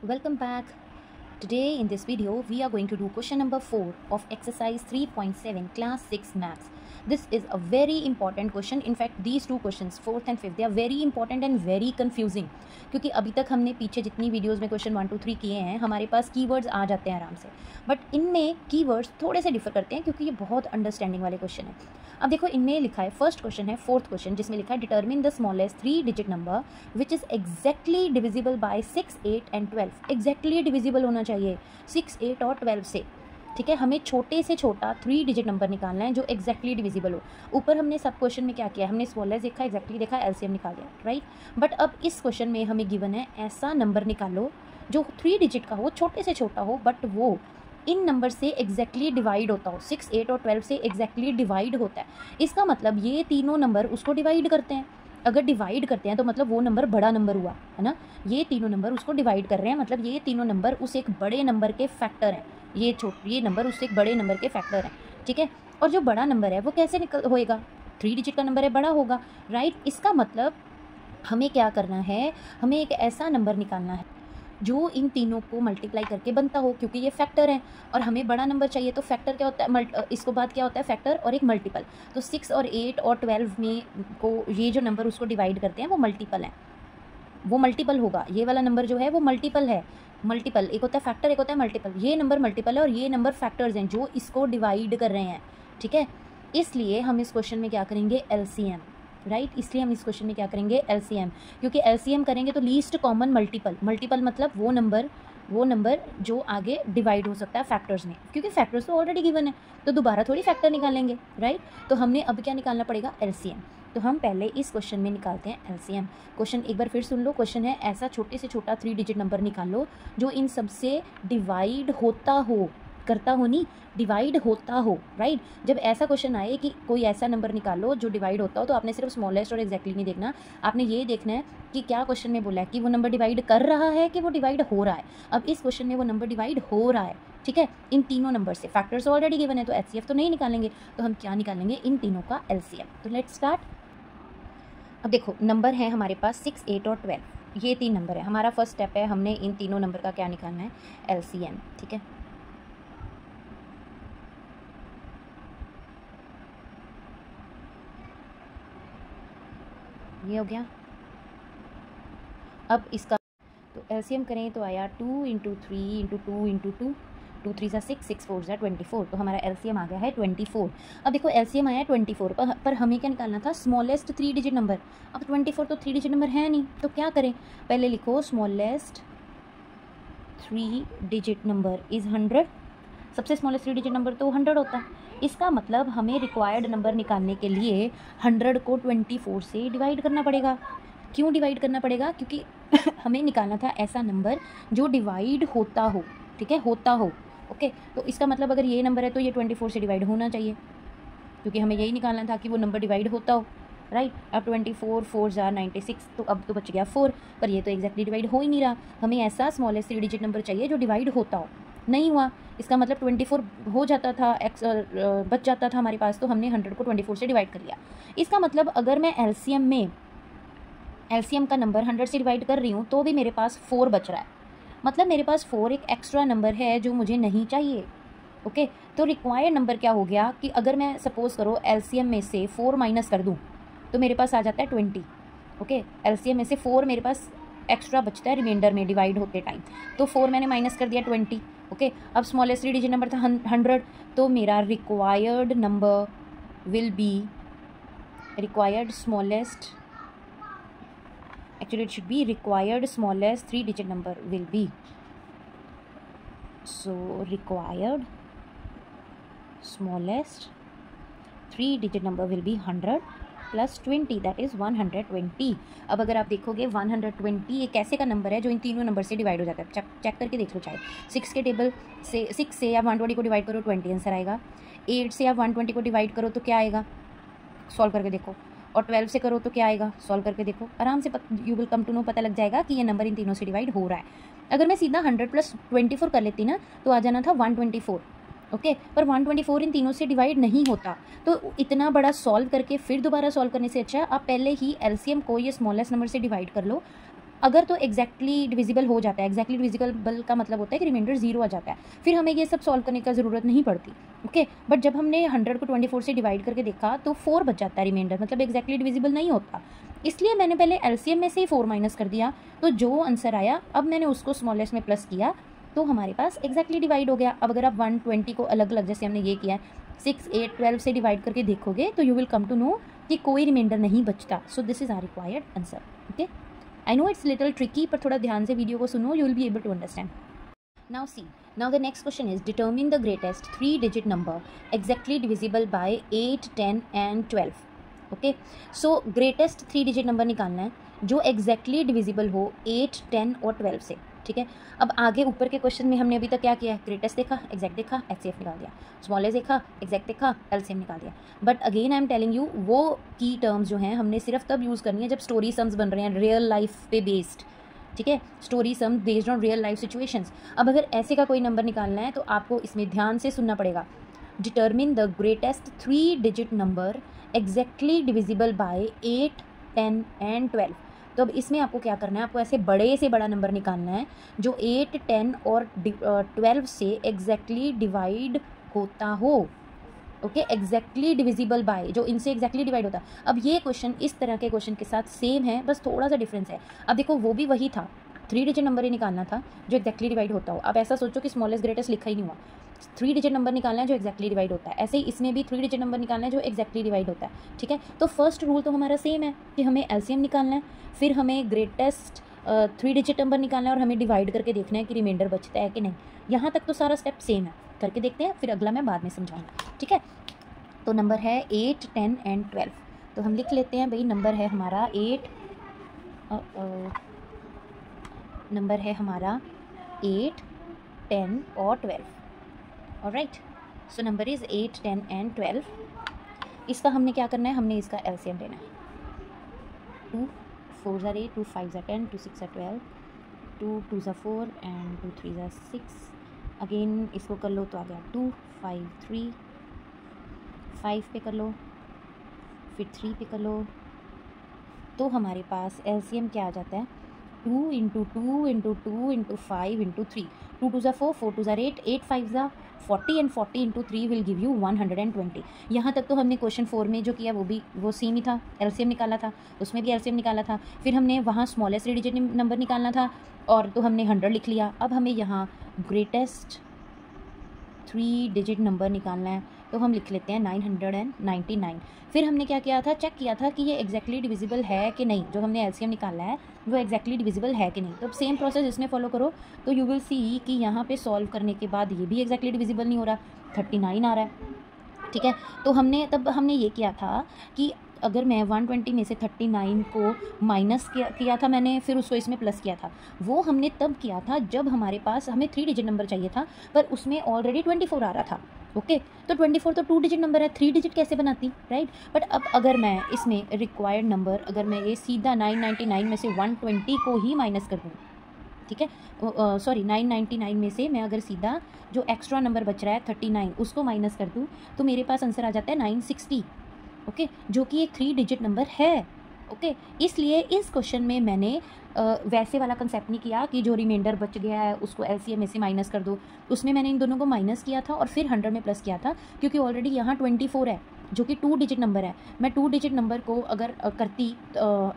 Welcome back. Today in this video we are going to do question number 4 of exercise 3.7 class 6 maths. This is a very important question. In fact these two questions 4th and 5th they are very important and very confusing क्योंकि अभी तक हमने पीछे जितनी videos में question 1 2 3 किए हैं हमारे पास कीवर्ड्स आ जाते हैं आराम से, बट इनमें कीवर्ड्स थोड़े से डिफर करते हैं क्योंकि ये बहुत अंडरस्टैंडिंग वाले क्वेश्चन है। अब देखो इनमें लिखा है, फर्स्ट क्वेश्चन है 4th क्वेश्चन जिसमें लिखा है determine the smallest 3 digit number which is exactly divisible by 6, 8 and 12। Exactly divisible होना चाहिए 6, 8 और 12 से, ठीक है। हमें छोटे से छोटा 3 डिजिट नंबर निकालना है जो एग्जैक्टली डिविजिबल हो। ऊपर हमने सब क्वेश्चन में क्या किया, हमने स्मॉलेस्ट देखा, एग्जैक्टली देखा, एलसीएम निकाल दिया, राइट। बट अब इस क्वेश्चन में हमें गिवन है ऐसा नंबर निकालो जो 3 डिजिट का हो, छोटे से छोटा हो, बट वो इन नंबर से एग्जैक्टली डिवाइड होता हो, 6, 8 और 12 से एग्जैक्टली डिवाइड होता है। इसका मतलब ये तीनों नंबर उसको डिवाइड करते हैं। अगर डिवाइड करते हैं तो मतलब वो नंबर बड़ा नंबर हुआ है ना। ये तीनों नंबर उसको डिवाइड कर रहे हैं, मतलब ये तीनों नंबर उस एक बड़े नंबर के फैक्टर हैं। ये नंबर उस एक बड़े नंबर के फैक्टर हैं, ठीक है। और जो बड़ा नंबर है वो कैसे होएगा, 3 डिजिट का नंबर है, बड़ा होगा, राइट। इसका मतलब हमें क्या करना है, हमें एक ऐसा नंबर निकालना है जो इन तीनों को मल्टीप्लाई करके बनता हो, क्योंकि ये फैक्टर है और हमें बड़ा नंबर चाहिए। तो फैक्टर क्या होता है, इसको बाद क्या होता है, फैक्टर और एक मल्टीपल। तो 6 और 8 और 12 में को ये जो नंबर उसको डिवाइड करते हैं वो मल्टीपल है, वो मल्टीपल होगा। ये वाला नंबर जो है वो मल्टीपल है। मल्टीपल एक होता है फैक्टर, एक होता है मल्टीपल। ये नंबर मल्टीपल है और ये नंबर फैक्टर्स हैं जो इसको डिवाइड कर रहे हैं, ठीक है। इसलिए हम इस क्वेश्चन में क्या करेंगे, एलसीएम, राइट। इसलिए हम इस क्वेश्चन में क्या करेंगे, एलसीएम, क्योंकि एलसीएम करेंगे तो लीस्ट कॉमन मल्टीपल। मल्टीपल मतलब वो नंबर जो आगे डिवाइड हो सकता है फैक्टर्स में, क्योंकि फैक्टर्स तो ऑलरेडी गिवन है तो दोबारा थोड़ी फैक्टर निकालेंगे, राइट। तो हमने अब क्या निकालना पड़ेगा, एलसीएम। तो हम पहले इस क्वेश्चन में निकालते हैं एलसीएम। क्वेश्चन एक बार फिर सुन लो। क्वेश्चन है ऐसा छोटे से छोटा 3 डिजिट नंबर निकालो जो इन सबसे डिवाइड होता हो, करता हो नहीं, डिवाइड होता हो, राइट। जब ऐसा क्वेश्चन आए कि कोई ऐसा नंबर निकालो जो डिवाइड होता हो तो आपने सिर्फ स्मॉलेस्ट और एग्जैक्टली नहीं देखना, आपने ये देखना है कि क्या क्वेश्चन में बोला है कि वो नंबर डिवाइड कर रहा है कि वो डिवाइड हो रहा है। अब इस क्वेश्चन में वो नंबर डिवाइड हो रहा है, ठीक है, इन तीनों नंबर से। फैक्टर्स ऑलरेडी गिवन है तो एचसीएफ तो नहीं निकालेंगे, तो हम क्या निकालेंगे, इन तीनों का एलसीएम। तो लेट्स स्टार्ट। अब देखो नंबर है हमारे पास 6, 8 और 12, ये 3 नंबर है। हमारा फर्स्ट स्टेप है, हमने इन तीनों नंबर का क्या निकालना है, एलसीएम, ठीक है। ये हो गया। अब इसका तो एलसीएम करें तो आया 2 × 3 × 2 × 2, 2 3 = 6, 6 4 = 24। तो हमारा एलसीएम आ गया है 24। अब देखो एलसीएम आया 24 पर हमें क्या निकालना था, स्मॉलेस्ट 3 डिजिट नंबर। अब 24 तो 3 डिजिट नंबर है नहीं, तो क्या करें, पहले लिखो स्मॉलेस्ट 3 डिजिट नंबर इज़ 100। सबसे स्मॉलेस्ट 3 डिजिट नंबर तो 100 होता है। इसका मतलब हमें रिक्वायर्ड नंबर निकालने के लिए 100 को 24 से डिवाइड करना पड़ेगा। क्यों डिवाइड करना पड़ेगा, क्योंकि हमें निकालना था ऐसा नंबर जो डिवाइड होता हो, ठीक है, होता हो, ओके। तो इसका मतलब अगर ये नंबर है तो ये 24 से डिवाइड होना चाहिए, क्योंकि हमें यही निकालना था कि वो नंबर डिवाइड होता हो, राइट। अब 24 4 = 96, तो अब तो बच गया 4, पर ये तो एग्जैक्टली डिवाइड हो ही नहीं रहा। हमें ऐसा स्मॉलेस्ट 3 डिजिट नंबर चाहिए जो डिवाइड होता हो, नहीं हुआ। इसका मतलब 24 हो जाता था, बच जाता था हमारे पास, तो हमने 100 को 24 से डिवाइड कर लिया। इसका मतलब अगर मैं एलसीएम का नंबर 100 से डिवाइड कर रही हूँ तो भी मेरे पास 4 बच रहा है, मतलब मेरे पास 4 एक एक्स्ट्रा नंबर है जो मुझे नहीं चाहिए, ओके। तो रिक्वायर्ड नंबर क्या हो गया कि अगर मैं सपोज करो एलसीएम में से 4 माइनस कर दूँ तो मेरे पास आ जाता है 20, ओके। एलसीएम में से 4 मेरे पास एक्स्ट्रा बचता है रिमाइंडर में डिवाइड होते टाइम, तो 4 मैंने माइनस कर दिया 20, ओके। अब स्मॉलेस्ट 3 डिजिट नंबर था 100, तो मेरा required number will be, required smallest, actually it should be required smallest 3 digit number will be, so required smallest 3 digit number will be 100 + 20, that is 120। अब अगर आप देखोगे 120 एक ऐसे का नंबर है जो इन तीनों नंबर से डिवाइड हो जाता है। चेक करके देख लो, चाहे 6 के टेबल से 6 से आप 120 को डिवाइड करो 20 आंसर आएगा, 8 से आप 120 को डिवाइड करो तो क्या आएगा, सॉल्व करके देखो, और 12 से करो तो क्या आएगा, सॉल्व करके देखो, आराम से you will come to know, पता लग जाएगा कि ये नंबर इन तीनों से डिवाइड हो रहा है। अगर मैं सीधा 100 + 24 कर लेती ना तो आ जाना था 124, ओके। पर 124 इन तीनों से डिवाइड नहीं होता, तो इतना बड़ा सॉल्व करके फिर दोबारा सॉल्व करने से अच्छा आप पहले ही एलसीएम को ये स्मॉलेस्ट नंबर से डिवाइड कर लो, अगर तो एग्जैक्टली डिविजिबल हो जाता है, एग्जैक्टली डिविजिबल का मतलब होता है कि रिमाइंडर 0 आ जाता है, फिर हमें ये सब सॉल्व करने का ज़रूरत नहीं पड़ती। ओके, बट जब हमने 100 को 24 से डिवाइड करके देखा तो 4 बच जाता है रिमाइंडर, मतलब एग्जैक्टली डिविजिबल नहीं होता। इसलिए मैंने पहले एलसीएम में से ही 4 माइनस कर दिया, तो जो आंसर आया अब मैंने उसको स्मॉलेस्ट में प्लस किया, तो हमारे पास एग्जैक्टली डिवाइड हो गया। अब अगर आप 120 को अलग अलग जैसे हमने ये किया है 6, 8, 12 से डिवाइड करके देखोगे तो you will come to know कि कोई रिमाइंडर नहीं बचता। So this is our required answer. Okay, I know it's little tricky, पर थोड़ा ध्यान से वीडियो को सुनो, you will be able to understand. Now see, now the next question is determine the greatest 3-digit number exactly divisible by 8, 10 and 12. Okay, so greatest 3-digit number निकालना है जो exactly divisible हो 8, 10 और 12 से। ठीक है, अब आगे ऊपर के क्वेश्चन में हमने अभी तक क्या किया है, ग्रेटेस्ट देखा, एग्जैक्ट देखा, एचसीएफ निकाल दिया, स्मॉलेस्ट देखा, एग्जैक्ट देखा, एलसीएम निकाल दिया। But again I am telling you, वो की टर्म्स जो हैं हमने सिर्फ तब यूज़ करनी है जब स्टोरी सम्स बन रहे हैं रियल लाइफ पे बेस्ड। ठीक है, story sum based on real life situations. अब अगर ऐसे का कोई नंबर निकालना है तो आपको इसमें ध्यान से सुनना पड़ेगा। Determine the greatest 3-digit number exactly divisible by 8, 10 and 12। तो अब इसमें आपको क्या करना है, आपको ऐसे बड़े से बड़ा नंबर निकालना है जो 8, 10 और 12 से एग्जैक्टली डिवाइड होता हो। ओके, एग्जैक्टली डिविजिबल बाय, जो इनसे एग्जैक्टली डिवाइड होता है। अब ये क्वेश्चन इस तरह के क्वेश्चन के साथ सेम है, बस थोड़ा सा डिफरेंस है। अब देखो वो भी वही था, 3-digit नंबर ही निकालना था जो एग्जैक्टली डिवाइड होता हो। अब ऐसा सोचो कि स्मॉलेस्ट ग्रेटेस्ट लिखा ही नहीं हुआ, 3-digit नंबर निकालना है जो एग्जैक्टली डिवाइड होता है। ऐसे ही इसमें भी 3-digit नंबर निकालना है जो एग्जैक्टली डिवाइड होता है। ठीक है, तो फर्स्ट रूल तो हमारा सेम है कि हमें एलसीएम निकालना है, फिर हमें ग्रेटेस्ट 3-digit नंबर निकालना है और हमें डिवाइड करके देखना है कि रिमाइंडर बचता है कि नहीं। यहाँ तक तो सारा स्टेप सेम है, करके देखते हैं, फिर अगला मैं बाद में समझाऊंगा। ठीक है, तो नंबर है 8, 10 एंड 12। तो हम लिख लेते हैं भाई, नंबर है हमारा 8, नंबर है हमारा 8, 10 और 12। Alright, so number is 8, 10 and 12। इसका हमने क्या करना है, हमने इसका एलसीएम लेना है। 2 4s are 8, 2 5s are 10, 2 6 are 12, 2 2s are 4 and 2 3s are 6। Again इसको कर लो तो आ गया 2 5 3, 5 पे कर लो, फिर 3 पे कर लो, तो हमारे पास एलसीएम क्या आ जाता है, 2 × 2 × 2 × 5 × 3, 2 2s are 4, 4 2s are 8, 8 5s are 40 and 40 × 3 will give you 120। यहाँ तक तो हमने क्वेश्चन 4 में जो किया वो सेम ही था, एलसीएम निकाला था, उसमें भी एलसीएम निकाला था, फिर हमने वहाँ स्मॉलेस्ट 3-digit नंबर निकालना था और तो हमने 100 लिख लिया। अब हमें यहाँ ग्रेटेस्ट 3-digit नंबर निकालना है, तो हम लिख लेते हैं 999। फिर हमने क्या किया था, चेक किया था कि ये एग्जैक्टली डिविजिबल है कि नहीं, जो हमने एलसीएम निकाला है वो एग्जैक्टली डिविजिबल है कि नहीं। तो अब सेम प्रोसेस इसमें फॉलो करो, तो यू विल सी कि यहाँ पे सॉल्व करने के बाद ये भी एग्जैक्टली डिविजिबल नहीं हो रहा, 39 आ रहा है। ठीक है, तो हमने ये किया था कि अगर मैं 120 में से 39 को माइनस किया था मैंने, फिर उसको इसमें प्लस किया था। वो हमने तब किया था जब हमारे पास हमें 3-digit नंबर चाहिए था, पर उसमें ऑलरेडी 24 आ रहा था। ओके, तो 24 तो 2-digit नंबर है, 3-digit कैसे बनाती, राइट। बट अब अगर मैं इसमें रिक्वायर्ड नंबर, अगर मैं ये सीधा 999 में से 120 को ही माइनस कर दूँ, ठीक है, सॉरी 999 में से मैं अगर सीधा जो एक्स्ट्रा नंबर बच रहा है 39 उसको माइनस कर दूँ, तो मेरे पास आंसर आ जाता है 960। ओके, जो कि एक 3-digit नंबर है। ओके, इसलिए इस क्वेश्चन में मैंने वैसे वाला कंसेप्ट नहीं किया कि जो रिमाइंडर बच गया है उसको एलसीएम में से माइनस कर दो। उसमें मैंने इन दोनों को माइनस किया था और फिर 100 में प्लस किया था, क्योंकि ऑलरेडी यहाँ 24 है जो कि 2-digit नंबर है। मैं 2-digit नंबर को अगर करती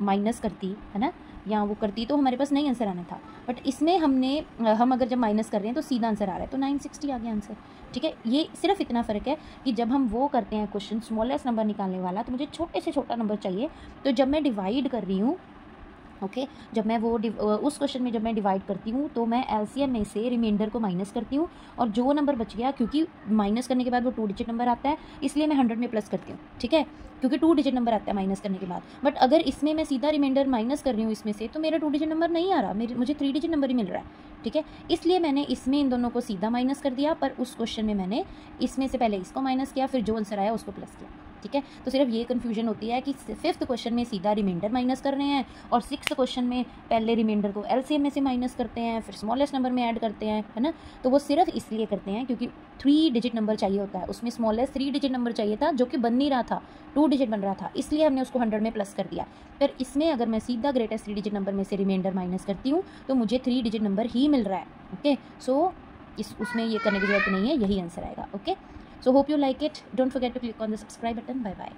माइनस करती, है ना, या वो करती, तो हमारे पास नहीं आंसर आना था। बट इसमें हम अगर जब माइनस कर रहे हैं तो सीधा आंसर आ रहा है, तो 960 आ गया आंसर। ठीक है, ये सिर्फ इतना फ़र्क है कि जब हम वो करते हैं क्वेश्चन स्मॉलेस्ट नंबर निकालने वाला, तो मुझे छोटे से छोटा नंबर चाहिए। तो जब मैं डिवाइड कर रही हूँ, ओके, जब मैं वो उस क्वेश्चन में जब मैं डिवाइड करती हूँ तो मैं एलसीएम में से रिमाइंडर को माइनस करती हूँ, और जो नंबर बच गया, क्योंकि माइनस करने के बाद वो 2-digit नंबर आता है, इसलिए मैं 100 में प्लस करती हूँ। ठीक है, क्योंकि 2-digit नंबर आता है माइनस करने के बाद। बट अगर इसमें मैं सीधा रिमाइंडर माइनस कर रही हूँ इसमें से, तो मेरा 2-digit नंबर नहीं आ रहा, मुझे 3-digit नंबर ही मिल रहा है। ठीक है, इसलिए मैंने इसमें इन दोनों को सीधा माइनस कर दिया, पर उस क्वेश्चन में मैंने इसमें से पहले इसको माइनस किया, फिर जो आंसर आया उसको प्लस किया। ठीक है, तो सिर्फ ये कन्फ्यूजन होती है कि 5th क्वेश्चन में सीधा रिमाइंडर माइनस कर रहे हैं, और 6th क्वेश्चन में पहले रिमाइंडर को एलसीएम में से माइनस करते हैं, फिर स्मॉलेस्ट नंबर में ऐड करते हैं, है ना। तो वो सिर्फ इसलिए करते हैं क्योंकि 3-digit नंबर चाहिए होता है, उसमें स्मॉलेस्ट 3-digit नंबर चाहिए था जो कि बन नहीं रहा था, 2 डिजिट बन रहा था, इसलिए हमने उसको 100 में प्लस कर दिया। पर इसमें अगर मैं सीधा ग्रेटेस्ट 3 डिजिट नंबर में से रिमाइंडर माइनस करती हूँ तो मुझे 3 डिजिट नंबर ही मिल रहा है। ओके, सो उसमें ये करने की जरूरत नहीं है, यही आंसर आएगा। Okay, so hope you like it, don't forget to click on the subscribe button. Bye bye.